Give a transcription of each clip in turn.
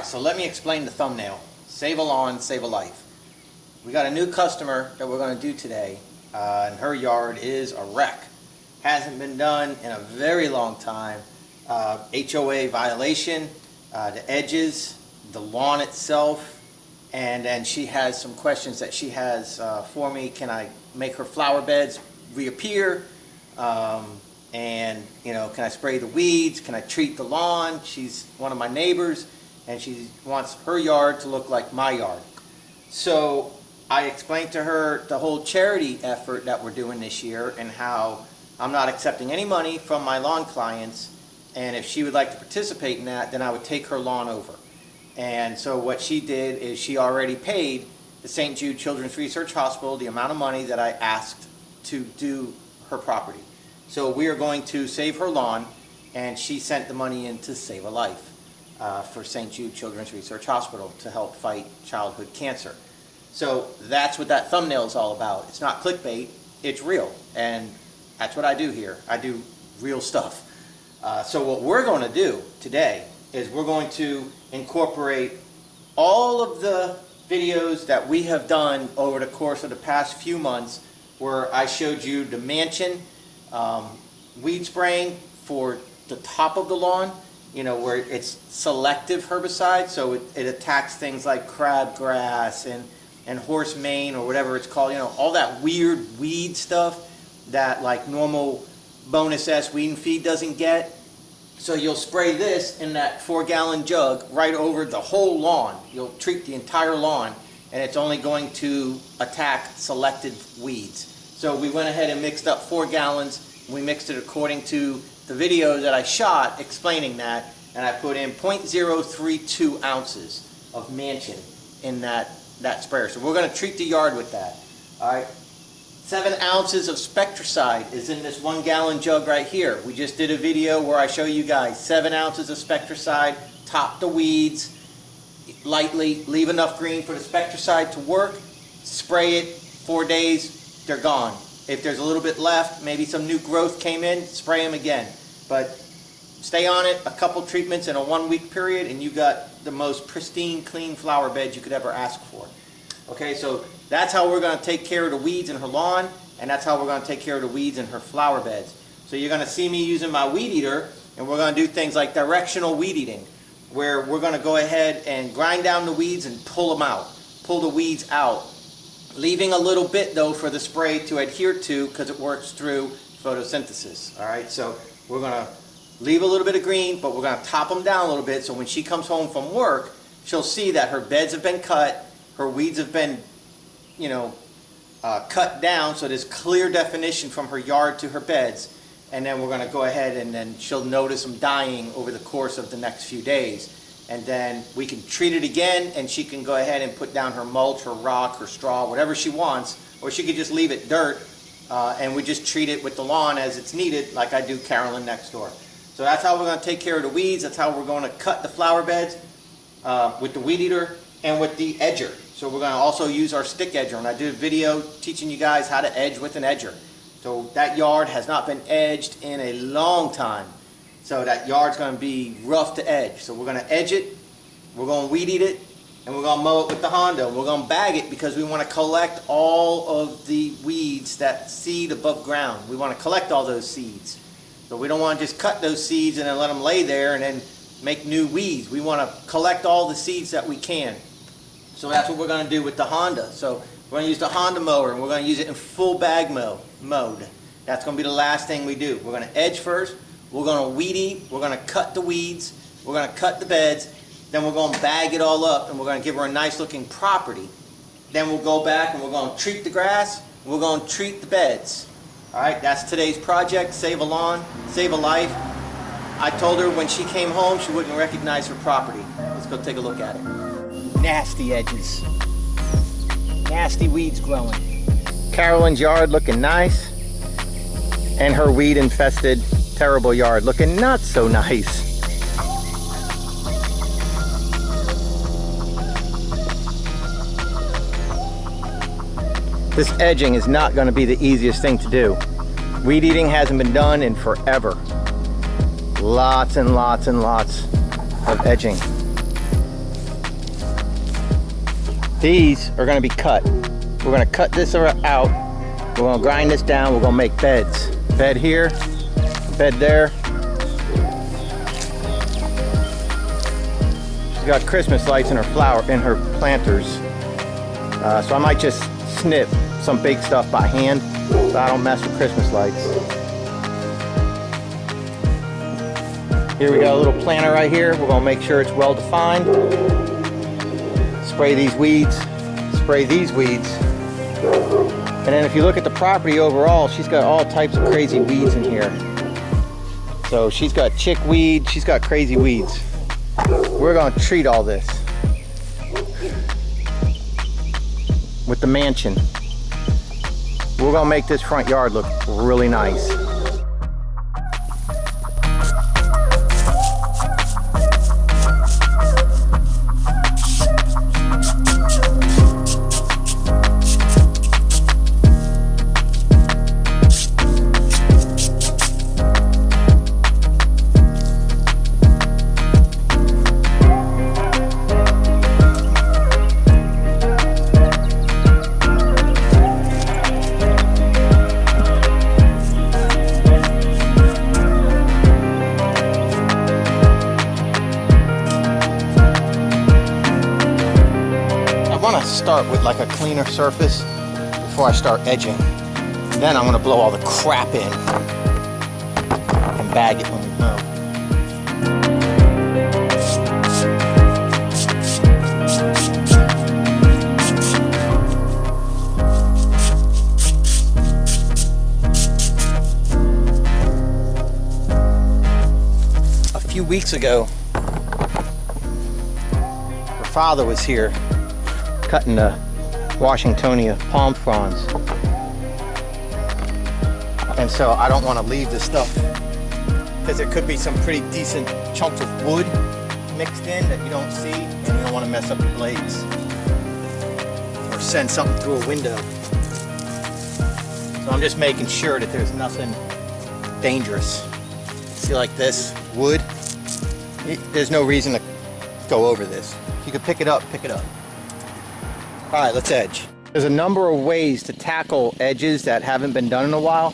Alright, so let me explain the thumbnail. Save a lawn, save a life. We got a new customer that we're going to do today, and her yard is a wreck. Hasn't been done in a very long time. HOA violation, the edges, the lawn itself, and then she has some questions that she has for me. Can I make her flower beds reappear? And can I spray the weeds? Can I treat the lawn? She's one of my neighbors, and she wants her yard to look like my yard. So I explained to her the whole charity effort that we're doing this year and how I'm not accepting any money from my lawn clients, and if she would like to participate in that, then I would take her lawn over. And so what she did is she already paid the St. Jude Children's Research Hospital the amount of money that I asked to do her property. So we are going to save her lawn, and she sent the money in to save a life for St. Jude Children's Research Hospital to help fight childhood cancer. So that's what that thumbnail is all about. It's not clickbait, it's real, and that's what I do here. I do real stuff. So what we're going to do today is we're going to incorporate all of the videos that we have done over the course of the past few months, where I showed you the mansion weed spraying for the top of the lawn, where it's selective herbicide, so it attacks things like crabgrass and horse mane or whatever it's called, all that weird weed stuff that like normal bonus S weed and feed doesn't get. So you'll spray this in that 4-gallon jug right over the whole lawn. You'll treat the entire lawn, and it's only going to attack selected weeds. So we went ahead and mixed up 4 gallons. We mixed it according to the video that I shot explaining that, and I put in 0.032 ounces of mansion in that sprayer. So we're going to treat the yard with that. All right. 7 ounces of Spectricide is in this 1-gallon jug right here. We just did a video where I show you guys 7 ounces of Spectricide, top the weeds lightly, leave enough green for the Spectricide to work, spray it 4 days, they're gone. If there's a little bit left, maybe some new growth came in, spray them again. But stay on it, a couple treatments in a 1-week period, and you got the most pristine, clean flower bed you could ever ask for. Okay, so that's how we're going to take care of the weeds in her lawn, and that's how we're going to take care of the weeds in her flower beds. So you're going to see me using my weed eater, and we're going to do things like directional weed eating, where we're going to go ahead and grind down the weeds and pull them out, pull the weeds out, leaving a little bit though for the spray to adhere to because it works through photosynthesis. All right, so we're going to leave a little bit of green, but we're going to top them down a little bit, so when she comes home from work, she'll see that her beds have been cut, her weeds have been cut down, so there's clear definition from her yard to her beds. And then we're going to go ahead and then she'll notice them dying over the course of the next few days. And then we can treat it again, and she can go ahead and put down her mulch, her rock, her straw, whatever she wants, or she could just leave it dirt, and we just treat it with the lawn as it's needed, like I do Carolyn next door. So that's how we're going to take care of the weeds. That's how we're going to cut the flower beds with the weed eater and with the edger. So we're going to also use our stick edger, and I did a video teaching you guys how to edge with an edger. So that yard has not been edged in a long time. So that yard's going to be rough to edge. So we're going to edge it, we're going to weed eat it, and we're going to mow it with the Honda. We're going to bag it because we want to collect all of the weeds that seed above ground. We want to collect all those seeds. So we don't want to just cut those seeds and then let them lay there and then make new weeds. We want to collect all the seeds that we can. So that's what we're going to do with the Honda. So we're going to use the Honda mower, and we're going to use it in full bag mode. That's going to be the last thing we do. We're going to edge first. We're going to weed eat, we're going to cut the weeds, we're going to cut the beds, then we're going to bag it all up, and we're going to give her a nice looking property. Then we'll go back and we're going to treat the grass, we're going to treat the beds. Alright, that's today's project, save a lawn, save a life. I told her when she came home she wouldn't recognize her property. Let's go take a look at it. Nasty edges. Nasty weeds growing. Carolyn's yard looking nice, and her weed infested terrible yard looking not so nice. This edging is not going to be the easiest thing to do. Weed eating hasn't been done in forever. Lots and lots and lots of edging. These are going to be cut. We're going to cut this out. We're going to grind this down. We're going to make beds. Bed here, bed there. She's got Christmas lights in her planters. So I might just snip some big stuff by hand so I don't mess with Christmas lights. Here we got a little planter right here. We're going to make sure it's well defined. Spray these weeds, spray these weeds. And then if you look at the property overall, she's got all types of crazy weeds in here. So she's got chickweed, she's got crazy weeds. We're going to treat all this with the mansion. We're going to make this front yard look really nice. Start with like a cleaner surface before I start edging. Then I'm going to blow all the crap in and bag it when we go. A few weeks ago, her father was here cutting the Washingtonia palm fronds, and so I don't want to leave this stuff because there could be some pretty decent chunks of wood mixed in that you don't see, and you don't want to mess up the blades or send something through a window. So I'm just making sure that there's nothing dangerous. See, like this wood, there's no reason to go over this. If you could pick it up, pick it up. All right, let's edge. There's a number of ways to tackle edges that haven't been done in a while.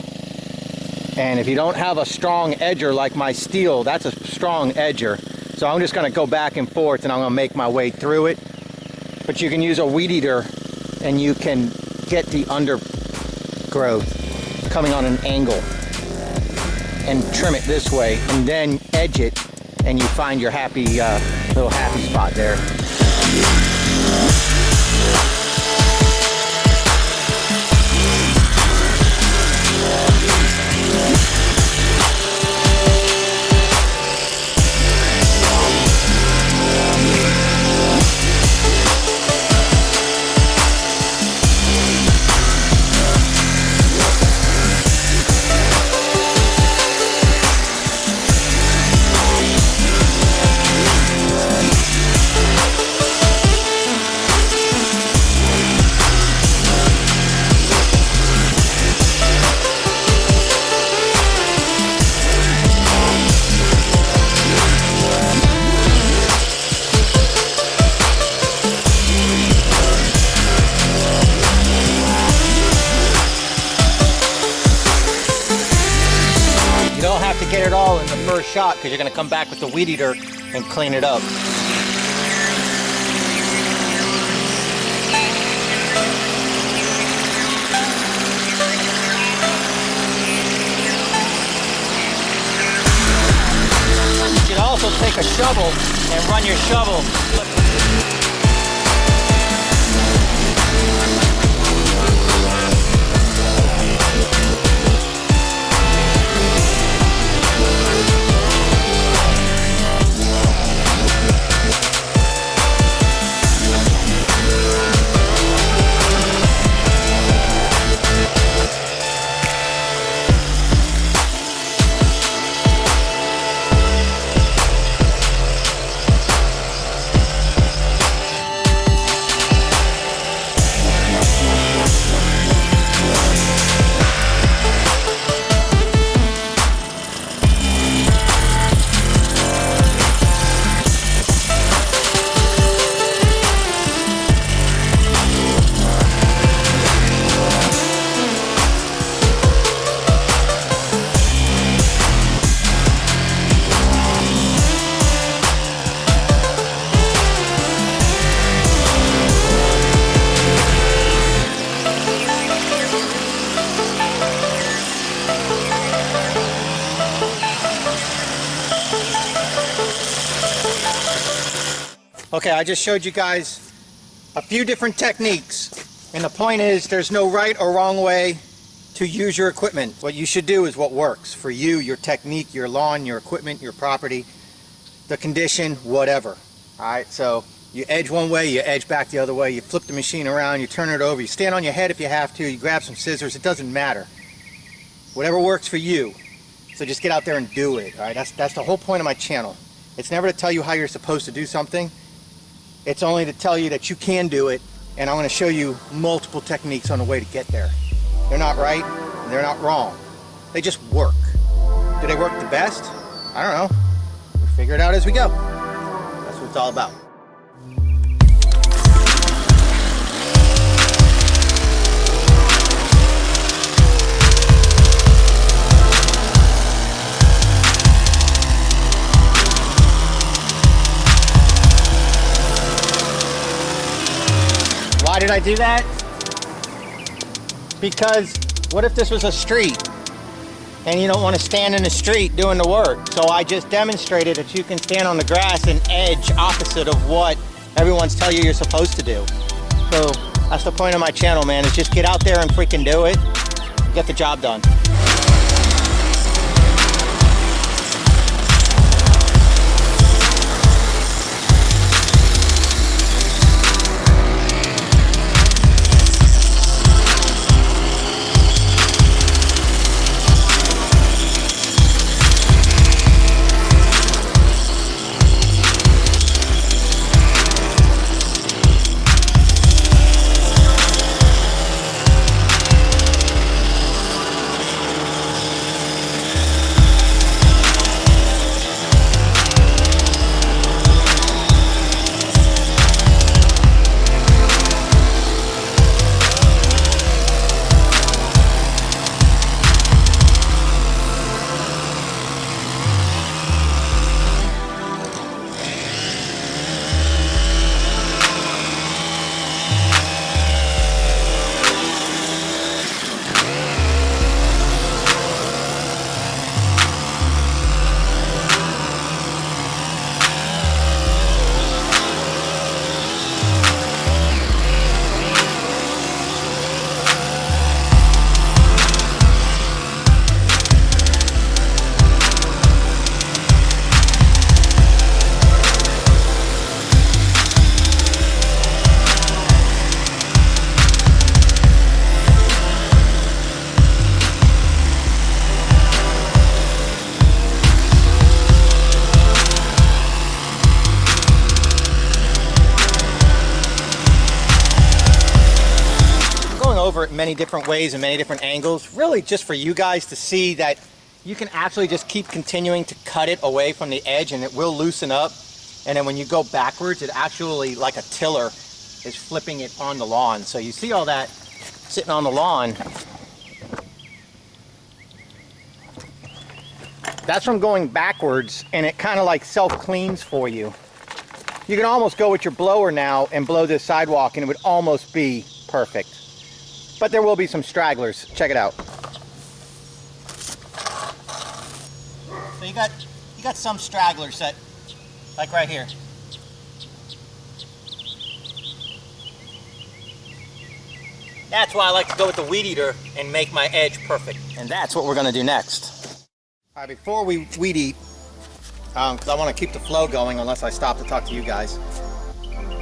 And if you don't have a strong edger like my steel, that's a strong edger. So I'm just gonna go back and forth and I'm gonna make my way through it. But you can use a weed eater and you can get the undergrowth coming on an angle and trim it this way and then edge it, and you find your happy little happy spot there. Get it all in the first shot because you're going to come back with the weed eater and clean it up. You should also take a shovel and run your shovel. Okay, I just showed you guys a few different techniques, and the point is there's no right or wrong way to use your equipment. What you should do is what works for you, your technique, your lawn, your equipment, your property, the condition, whatever. Alright, so you edge one way, you edge back the other way, you flip the machine around, you turn it over, you stand on your head if you have to, you grab some scissors, it doesn't matter. Whatever works for you. So just get out there and do it. Alright, that's the whole point of my channel. It's never to tell you how you're supposed to do something. It's only to tell you that you can do it, and I'm going to show you multiple techniques on the way to get there. They're not right, and they're not wrong. They just work. Do they work the best? I don't know. We'll figure it out as we go. That's what it's all about. Why did I do that? Because what if this was a street and you don't want to stand in the street doing the work? So I just demonstrated that you can stand on the grass and edge opposite of what everyone's telling you you're supposed to do. So that's the point of my channel, man, is just get out there and freaking do it. Get the job done. Over it many different ways and many different angles, really just for you guys to see that you can actually just keep continuing to cut it away from the edge and it will loosen up, and then when you go backwards it actually, like a tiller, is flipping it on the lawn. So you see all that sitting on the lawn, that's from going backwards, and it kind of like self-cleans for you. You can almost go with your blower now and blow this sidewalk and it would almost be perfect. But there will be some stragglers. Check it out. So you got some stragglers that, like right here. That's why I like to go with the weed eater and make my edge perfect. And that's what we're gonna do next. All right, before we weed eat, because I want to keep the flow going unless I stop to talk to you guys,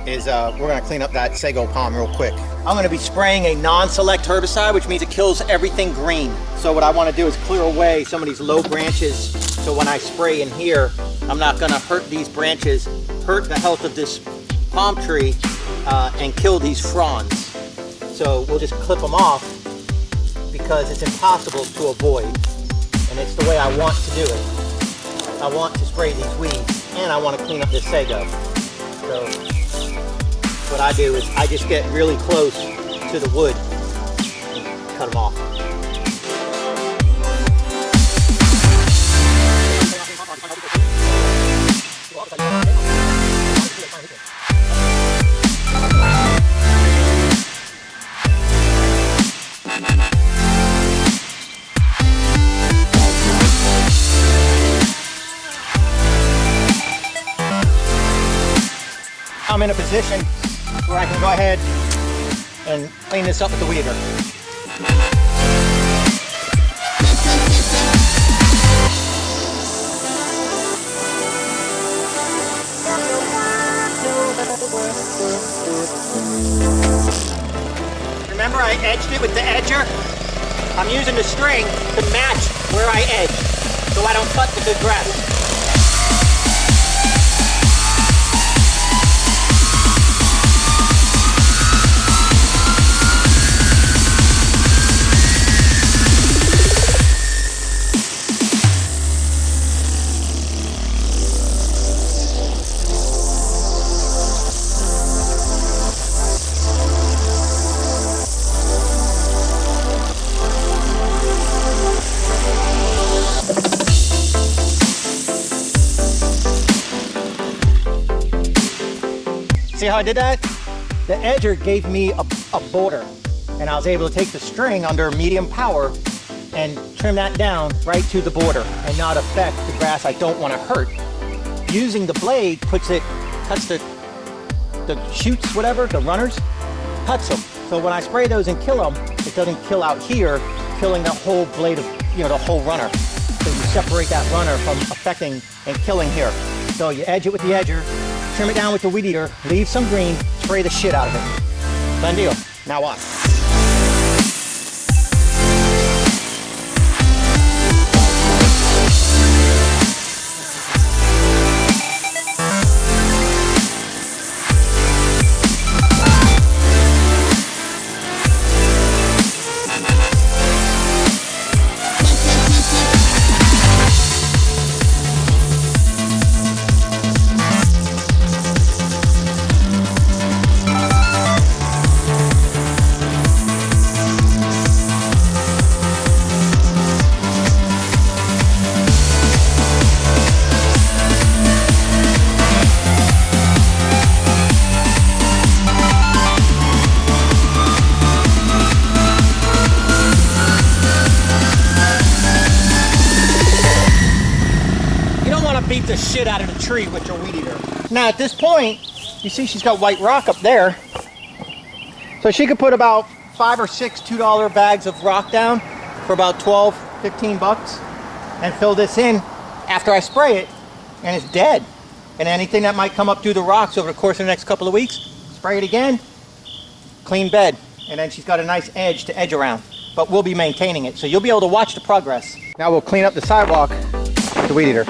is we're going to clean up that sago palm real quick. I'm going to be spraying a non-select herbicide, which means it kills everything green. So what I want to do is clear away some of these low branches, so when I spray in here, I'm not going to hurt these branches, hurt the health of this palm tree, and kill these fronds. So we'll just clip them off because it's impossible to avoid, and it's the way I want to do it. I want to spray these weeds, and I want to clean up this sago. So what I do is I just get really close to the wood and cut them off. I'm in a position where I can go ahead and clean this up with the weed eater. Remember I edged it with the edger? I'm using the string to match where I edge so I don't cut the good grass. See how I did that? The edger gave me a border, and I was able to take the string under medium power and trim that down right to the border and not affect the grass I don't want to hurt. Using the blade cuts the shoots, whatever, the runners, cuts them. So when I spray those and kill them, it doesn't kill out here, killing the whole blade of, the whole runner. So you separate that runner from affecting and killing here. So you edge it with the edger, trim it down with the weed eater, leave some green, spray the shit out of it. Done deal. Now watch. Beat the shit out of the tree with your weed eater. Now at this point, you see she's got white rock up there. So she could put about 5 or 6 $2 bags of rock down for about 12, 15 bucks and fill this in after I spray it, and it's dead. And anything that might come up through the rocks over the course of the next couple of weeks, spray it again, clean bed. And then she's got a nice edge to edge around. But we'll be maintaining it, so you'll be able to watch the progress. Now we'll clean up the sidewalk with the weed eater.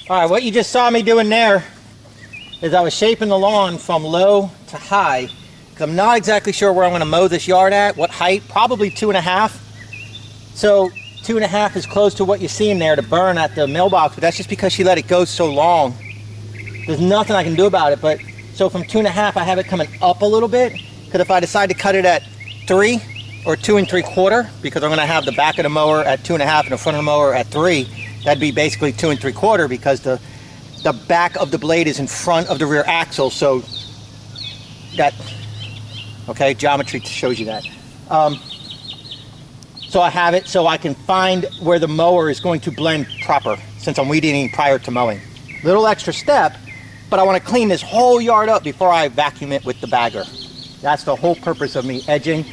All right, what you just saw me doing there is I was shaping the lawn from low to high, because I'm not exactly sure where I'm going to mow this yard at, what height, probably 2.5. So 2.5 is close to what you're seeing there to burn at the mailbox, but that's just because she let it go so long. There's nothing I can do about it, but so from 2.5 I have it coming up a little bit, because if I decide to cut it at 3 or 2 3/4, because I'm going to have the back of the mower at 2.5 and the front of the mower at 3, That'd be basically 2 3/4 because the back of the blade is in front of the rear axle, so that, okay, geometry shows you that. So I have it so I can find where the mower is going to blend proper, since I'm weed eating prior to mowing. Little extra step, but I want to clean this whole yard up before I vacuum it with the bagger. That's the whole purpose of me edging,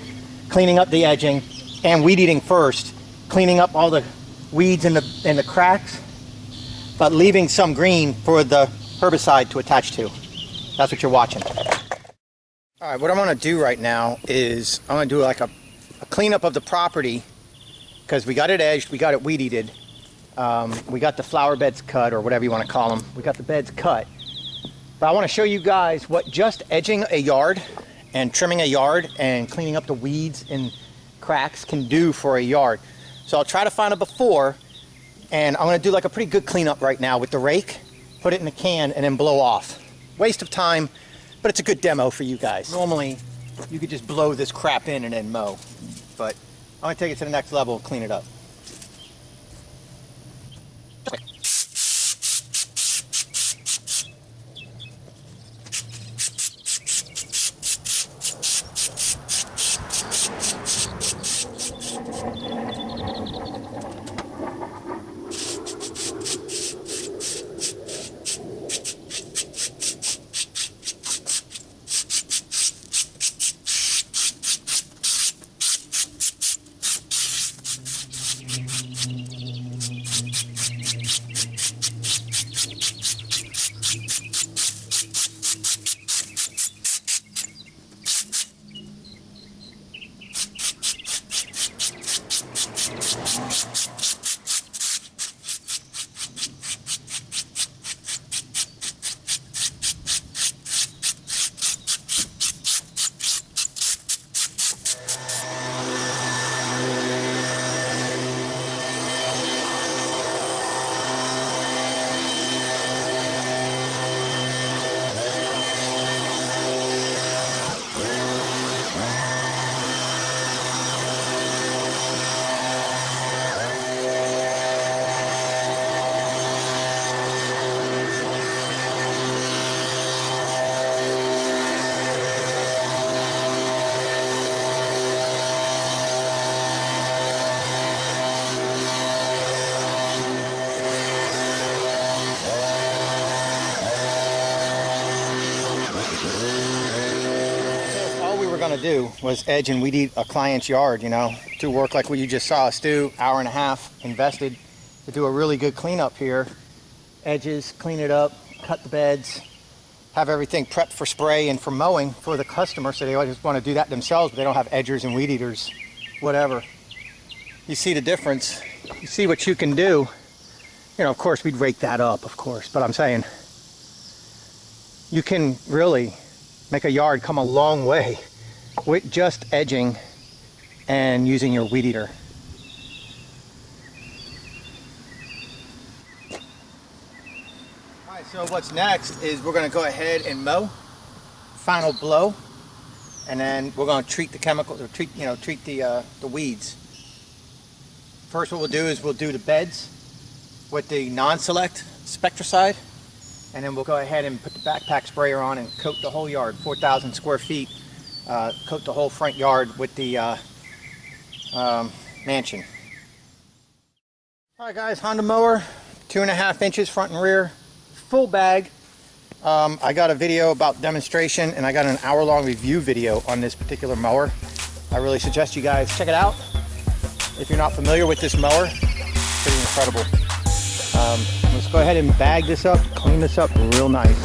cleaning up the edging, and weed eating first, cleaning up all the weeds in the cracks, but leaving some green for the herbicide to attach to. That's what you're watching. All right, what I'm going to do right now is I'm going to do like a cleanup of the property, because we got it edged, we got it weed eated, we got the flower beds cut, or whatever you want to call them. We got the beds cut. But I want to show you guys what just edging a yard and trimming a yard and cleaning up the weeds and cracks can do for a yard. So I'll try to find a before, and I'm going to do like a pretty good cleanup right now with the rake, put it in a can, and then blow off. Waste of time, but it's a good demo for you guys. Normally, you could just blow this crap in and then mow, but I'm going to take it to the next level and clean it up. To do was edge and weed eat a client's yard, you know, to work like what you just saw us do. Hour and a half invested to do a really good cleanup here. Edges, clean it up, cut the beds, have everything prepped for spray and for mowing for the customer, so they just want to do that themselves, but they don't have edgers and weed eaters, whatever. You see the difference. You see what you can do. You know, of course we'd rake that up, of course, but I'm saying you can really make a yard come a long way with just edging and using your weed eater. Alright, so what's next is we're going to go ahead and mow, final blow, and then we're going to treat the chemicals, or treat the weeds. First what we'll do is we'll do the beds with the non-select spectricide, and then we'll go ahead and put the backpack sprayer on and coat the whole yard, 4,000 square feet. Coat the whole front yard with the mansion. Alright guys, Honda mower, 2.5 inches front and rear, full bag. I got a video about demonstration, and I got an hour-long review video on this particular mower. I really suggest you guys check it out. If you're not familiar with this mower, it's pretty incredible. Let's go ahead and bag this up, clean this up real nice.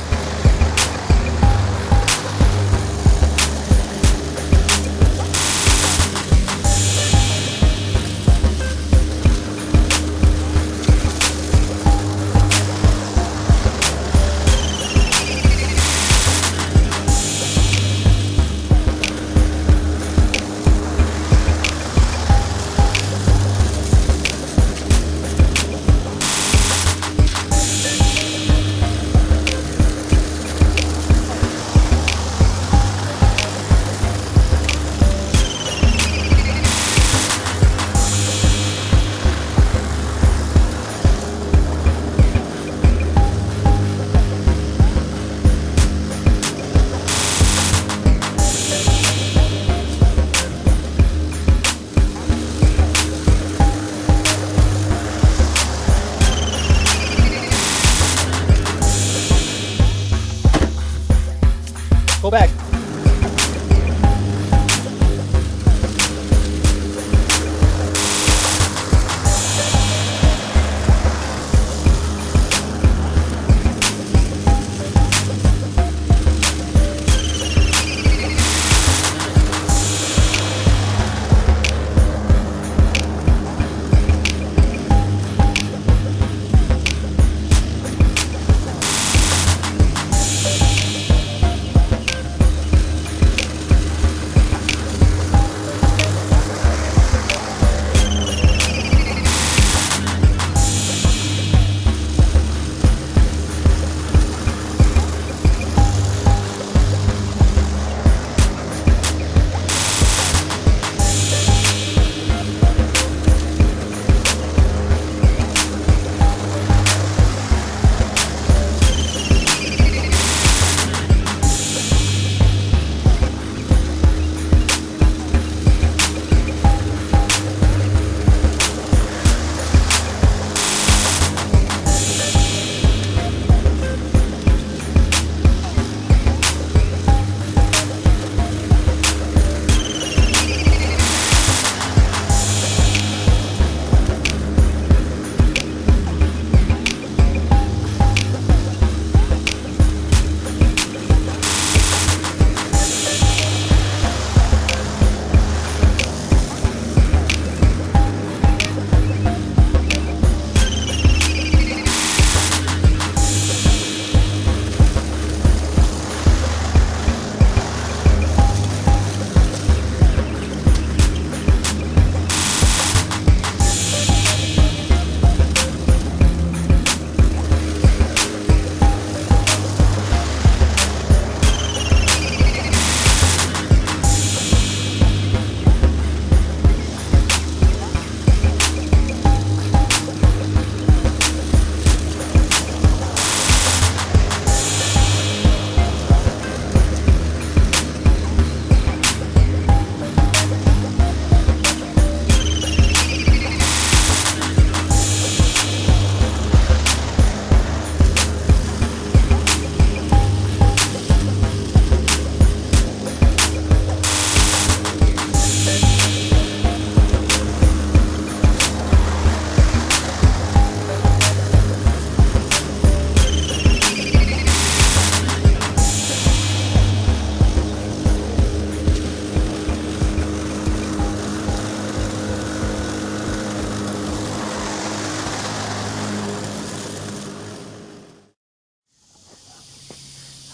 Go back.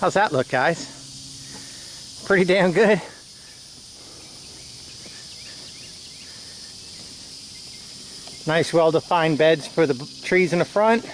How's that look, guys? Pretty damn good. Nice well-defined beds for the trees in the front.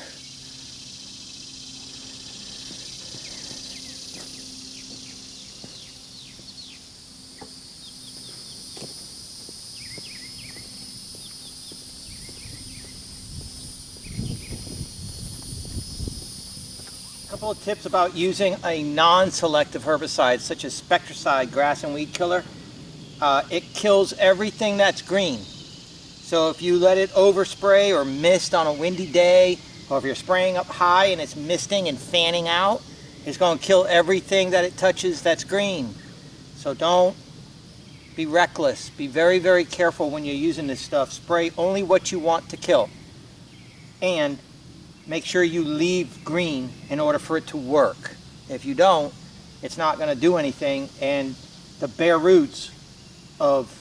Couple of tips about using a non-selective herbicide such as Spectricide grass and weed killer. It kills everything that's green. So if you let it overspray or mist on a windy day, or if you're spraying up high and it's misting and fanning out, it's going to kill everything that it touches that's green. So don't be reckless. Be very, very careful when you're using this stuff. Spray only what you want to kill. And make sure you leave green in order for it to work. If you don't, it's not going to do anything, and the bare roots of,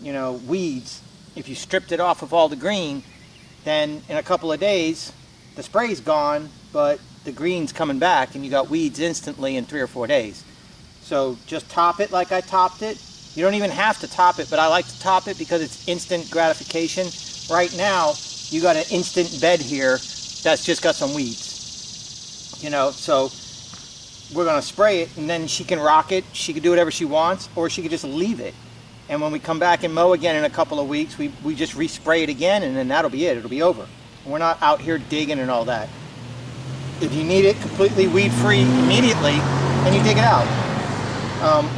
weeds, if you stripped it off of all the green, then in a couple of days the spray's gone, but the green's coming back and you got weeds instantly in 3 or 4 days. So just top it like I topped it. You don't even have to top it, but I like to top it because it's instant gratification. Right now you got an instant bed here that's just got some weeds, so we're going to spray it, and then she can rock it. She can do whatever she wants, or she could just leave it, and when we come back and mow again in a couple of weeks, we just respray it again, and then that'll be it. It'll be over. And we're not out here digging and all that. If you need it completely weed free immediately, then you dig it out,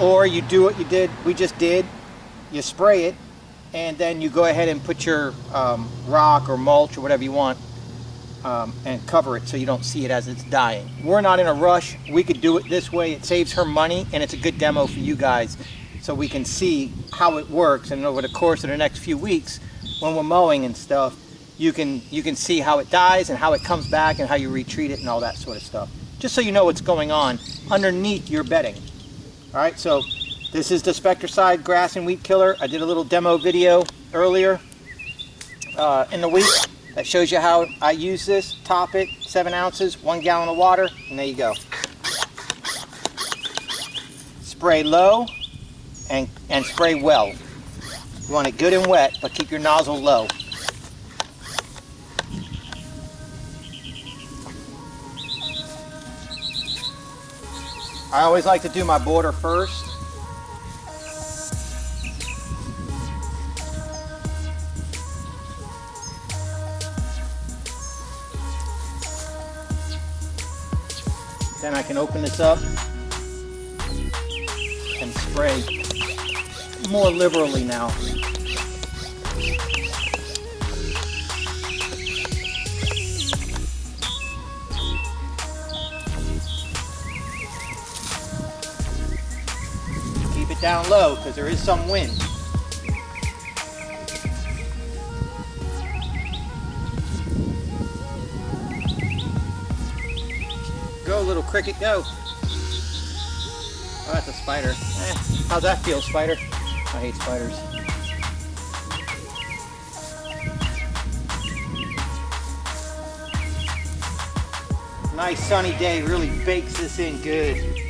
or you do what we just did, you spray it, and then you go ahead and put your rock or mulch or whatever you want and cover it so you don't see it as it's dying. We're not in a rush. We could do it this way. It saves her money, and it's a good demo for you guys so we can see how it works. And over the course of the next few weeks, when we're mowing and stuff, you can see how it dies and how it comes back and how you retreat it and all that sort of stuff. Just so you know what's going on underneath your bedding. All right, so this is the Spectricide grass and weed killer. I did a little demo video earlier in the week that shows you how I use this. Top it, 7 ounces, 1 gallon of water, and there you go. Spray low and spray well. You want it good and wet, but keep your nozzle low. I always like to do my border first. Then I can open this up and spray more liberally now. Keep it down low because there is some wind. Go, little cricket, go. Oh, that's a spider. How's that feel, spider? I hate spiders. Nice sunny day really bakes this in good.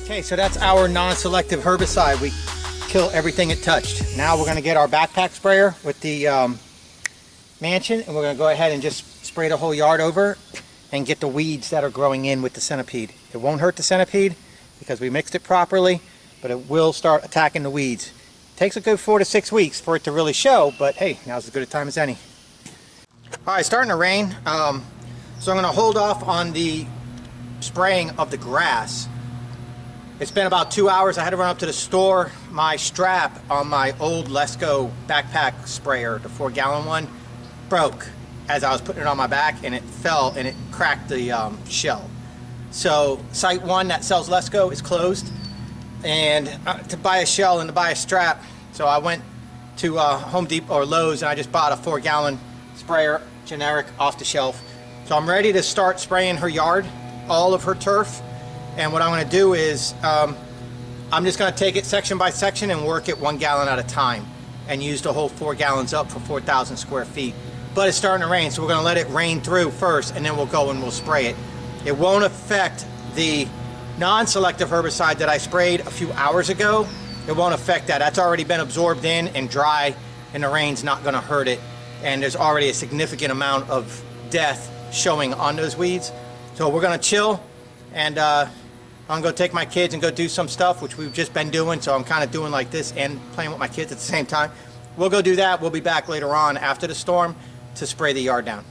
Okay, so that's our non-selective herbicide. We kill everything it touched. Now we're going to get our backpack sprayer with the Mansion, and we're going to go ahead and just spray the whole yard over and get the weeds that are growing in with the centipede. It won't hurt the centipede because we mixed it properly, but it will start attacking the weeds. It takes a good 4 to 6 weeks for it to really show, but hey, now's as good a time as any. All right, starting to rain, so I'm going to hold off on the spraying of the grass. It's been about 2 hours. I had to run up to the store. My strap on my old Lesco backpack sprayer, the 4-gallon one, broke as I was putting it on my back, and it fell and it cracked the shell. So Site 1 that sells Lesco is closed, and to buy a shell and to buy a strap, so I went to Home Depot or Lowe's, and I just bought a 4-gallon sprayer, generic, off the shelf. So I'm ready to start spraying her yard, all of her turf. And what I'm going to do is I'm just going to take it section by section and work it 1 gallon at a time and use the whole 4 gallons up for 4,000 square feet. But it's starting to rain, so we're going to let it rain through first, and then we'll go and we'll spray it. It won't affect the non-selective herbicide that I sprayed a few hours ago. It won't affect that. That's already been absorbed in and dry, and the rain's not going to hurt it. And there's already a significant amount of death showing on those weeds. So we're going to chill, and I'm going to go take my kids and go do some stuff, which we've just been doing. So I'm kind of doing like this and playing with my kids at the same time. We'll go do that. We'll be back later on after the storm, to spray the yard down.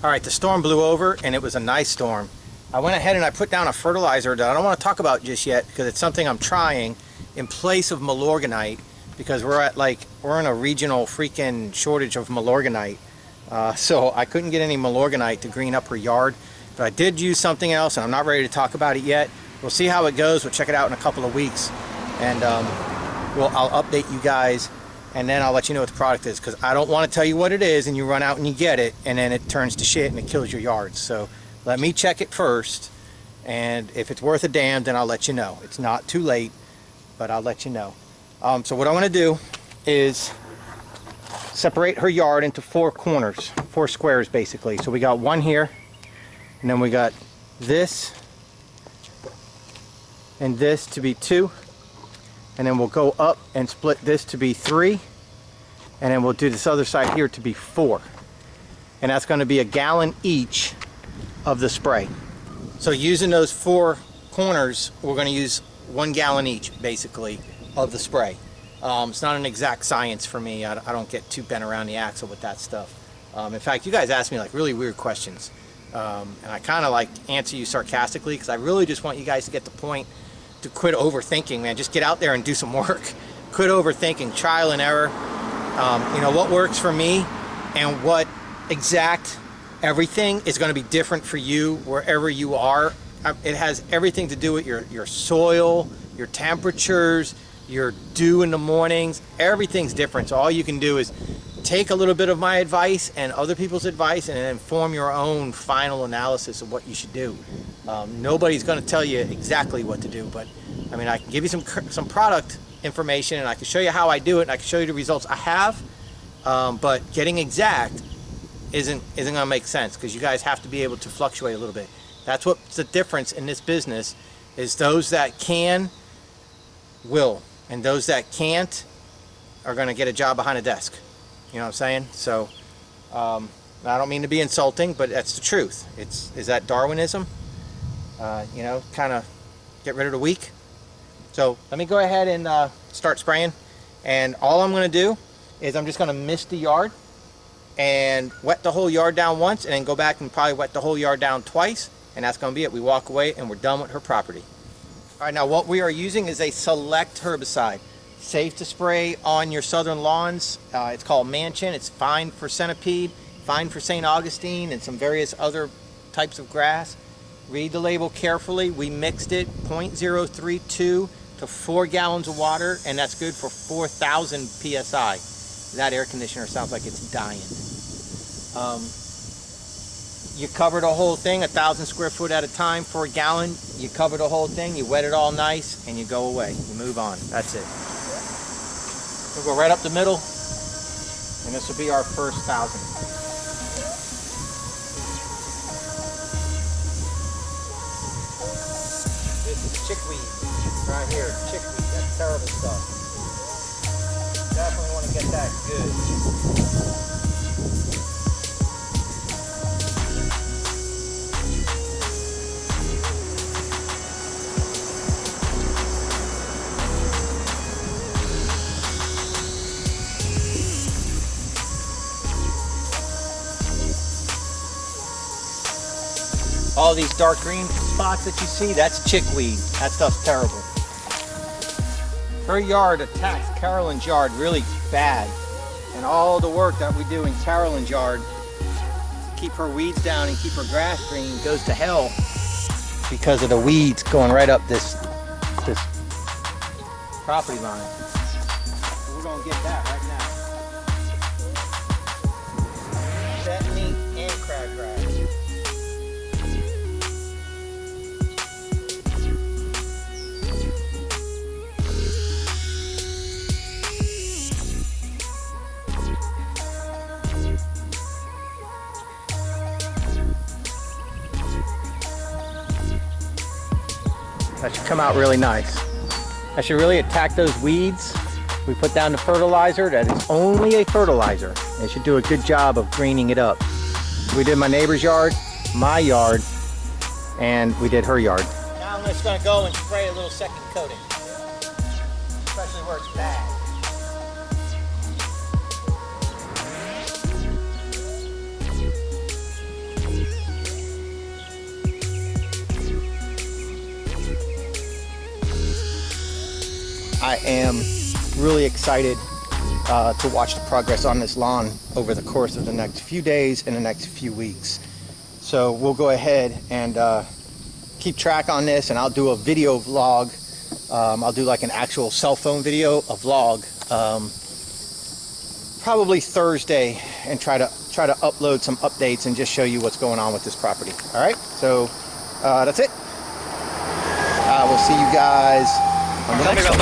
All right, the storm blew over, and it was a nice storm. I went ahead and I put down a fertilizer that I don't want to talk about just yet because it's something I'm trying in place of Milorganite, because we're in a regional freaking shortage of Milorganite. So I couldn't get any Milorganite to green up her yard, but I did use something else, and I'm not ready to talk about it yet. We'll see how it goes. We'll check it out in a couple of weeks, and I'll update you guys, and then I'll let you know what the product is, because I don't want to tell you what it is and you run out and you get it and then it turns to shit and it kills your yard. So let me check it first, and if it's worth a damn, then I'll let you know. It's not too late, but I'll let you know. So what I want to do is separate her yard into 4 corners, 4 squares basically. So we got one here, and then we got this and this to be 2, and then we'll go up and split this to be 3, and then we'll do this other side here to be 4, and that's going to be a gallon each of the spray. So using those 4 corners, we're going to use 1 gallon each basically of the spray. It's not an exact science for me. I don't get too bent around the axle with that stuff. In fact, you guys ask me like really weird questions, and I kind of like answer you sarcastically because I really just want you guys to get the point to quit overthinking, man. Just get out there and do some work. Quit overthinking, trial and error. You know, what works for me and what exact everything is going to be different for you wherever you are. It has everything to do with your soil, your temperatures, your dew in the mornings. Everything's different. So all you can do is take a little bit of my advice and other people's advice and then form your own final analysis of what you should do. Nobody's going to tell you exactly what to do, but I mean, I can give you some product information, and I can show you how I do it, and I can show you the results I have, but getting exact isn't going to make sense, because you guys have to be able to fluctuate a little bit. That's what's the difference in this business, is those that can will, and those that can't are going to get a job behind a desk. You know what I'm saying? So I don't mean to be insulting, but that's the truth. Is that Darwinism? You know, kind of get rid of the weak. So let me go ahead and start spraying, and all I'm going to do is I'm just going to mist the yard and wet the whole yard down once, and then go back and probably wet the whole yard down twice, and that's going to be it. We walk away and we're done with her property. All right, now what we are using is a select herbicide, safe to spray on your southern lawns. It's called Mansion. It's fine for centipede, fine for St. Augustine, and some various other types of grass. Read the label carefully. We mixed it 0.032 to 4 gallons of water, and that's good for 4,000 psi. That air conditioner sounds like it's dying. You cover the whole thing, 1,000 square foot at a time for a gallon. You cover the whole thing, you wet it all nice, and you go away. You move on. That's it. We'll go right up the middle, and this will be our first 1,000. This is chickweed right here. Chickweed, that's terrible stuff. Definitely want to get that good. All these dark green spots that you see, that's chickweed. That stuff's terrible. Her yard attacks Carolyn's yard really bad. And all the work that we do in Carolyn's yard to keep her weeds down and keep her grass green goes to hell because of the weeds going right up this property line. So we're gonna get that right now. Betony and crabgrass. That should come out really nice. That should really attack those weeds. We put down the fertilizer. That is only a fertilizer. It should do a good job of greening it up. We did my neighbor's yard, my yard, and we did her yard. Now I'm just going to go and spray a little second coating, especially where it's bad. I am really excited to watch the progress on this lawn over the course of the next few days and the next few weeks. So we'll go ahead and keep track on this, and I'll do a video vlog. I'll do like an actual cell phone video, a vlog, probably Thursday, and try to upload some updates and just show you what's going on with this property. All right, so that's it. We'll see you guys on the next one.